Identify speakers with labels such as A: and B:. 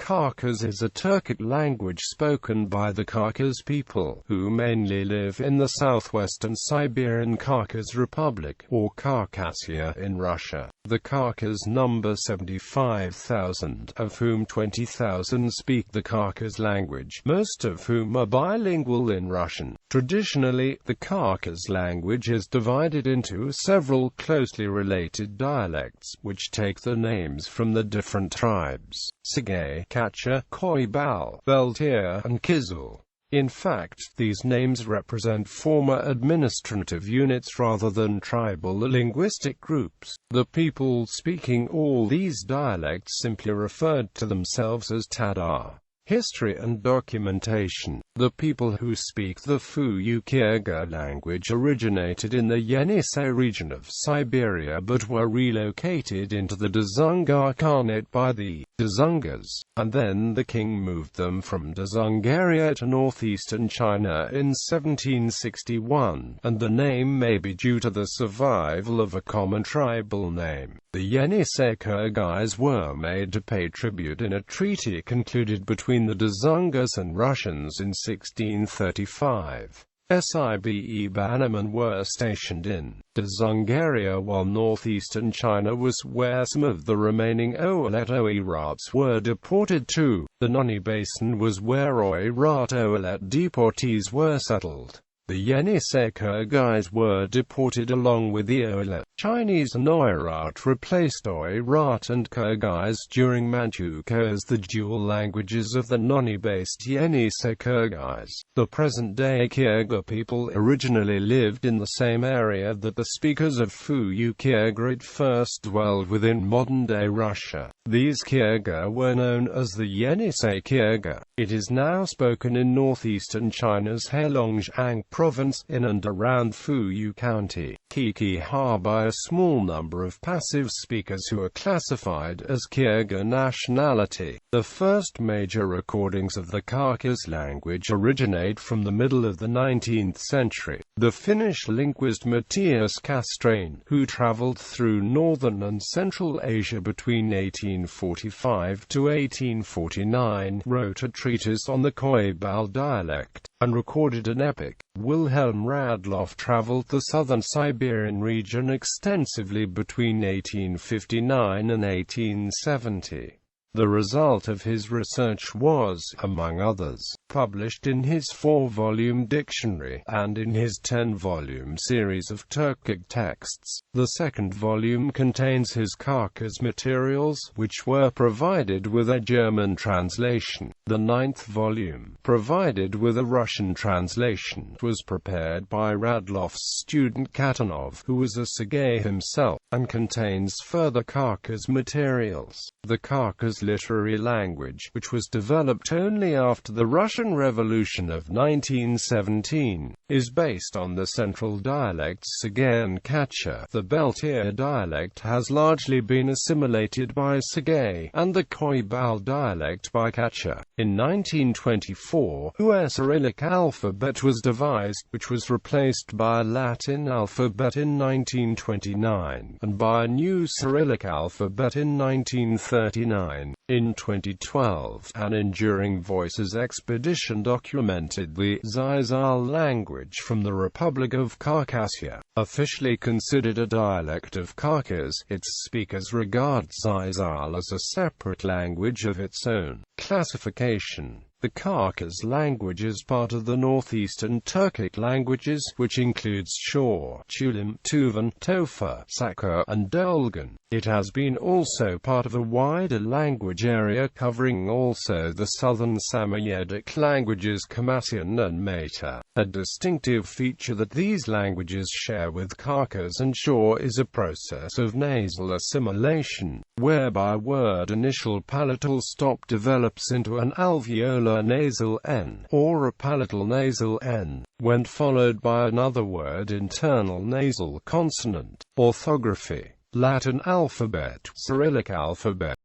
A: Khakas is a Turkic language spoken by the Khakas people, who mainly live in the southwestern Siberian Khakas Republic, or Khakassia in Russia. The Khakas number 75,000, of whom 20,000 speak the Khakas language, most of whom are bilingual in Russian. Traditionally, the Khakas language is divided into several closely related dialects, which take their names from the different tribes: Sagay, Kacha, Koybal, Beltir, and Koybal. In fact, these names represent former administrative units rather than tribal linguistic groups. The people speaking all these dialects simply referred to themselves as Tadar. History and documentation. The people who speak the Kyrgyz language originated in the Yenisei region of Siberia but were relocated into the Dzungar Khanate by the Dzungars, and then the king moved them from Dzungaria to northeastern China in 1761, and the name may be due to the survival of a common tribal name. The Yenisei Khakas were made to pay tribute in a treaty concluded between the Dzungars and Russians in 1635. Sibe bannermen were stationed in Dzungaria, while northeastern China was where some of the remaining Oirat Oirats were deported to. The Noni Basin was where Oirat Oirat deportees were settled. The Yenisei Khakas were deported along with the Oirat. Chinese and Oirat replaced Oirat and Khakas during Manchukuo as the dual languages of the Noni-based Yenisei Khakas. The present-day Kyrgyz people originally lived in the same area that the speakers of Kyrgyz first dwelled within modern-day Russia. These Kyrgyz were known as the Yenisei Kyrgyz. It is now spoken in northeastern China's Heilongjiang province, in and around Fuyu County, Qixia, by a small number of passive speakers who are classified as Kyrgyz nationality. The first major recordings of the Khakas language originate from the middle of the 19th century. The Finnish linguist Matthias Castrain, who traveled through northern and central Asia between 1845 to 1849, wrote a treatise on the Koybal dialect, and recorded an epic. Wilhelm Radloff traveled the southern Siberian region extensively between 1859 and 1870. The result of his research was, among others, published in his 4-volume dictionary, and in his 10-volume series of Turkic texts. The second volume contains his Khakas materials, which were provided with a German translation. The 9th volume, provided with a Russian translation, was prepared by Radloff's student Katanov, who was a Sagay himself, and contains further Khakas materials. The Khakas literary language, which was developed only after the Russian Revolution of 1917, is based on the central dialects Sagay and Kacha. The Beltir dialect has largely been assimilated by Sagay, and the Koybal dialect by Kacha. In 1924, a Cyrillic alphabet was devised, which was replaced by a Latin alphabet in 1929, and by a new Cyrillic alphabet in 1939. In 2012, an Enduring Voices expedition documented the Zizal language from the Republic of Khakassia. Officially considered a dialect of Khakas, its speakers regard Zizal as a separate language of its own. Classification. The Khakas language is part of the northeastern Turkic languages, which includes Shor, Chulim, Tuvan, Tofa, Sakha, and Dolgan. It has been also part of a wider language area covering also the southern Samoyedic languages Khamassian and Mata. A distinctive feature that these languages share with Khakas and Shor is a process of nasal assimilation, whereby word initial palatal stop develops into an alveolar nasal N, or a palatal nasal N, when followed by another word internal nasal consonant. Orthography. Latin alphabet, Cyrillic alphabet.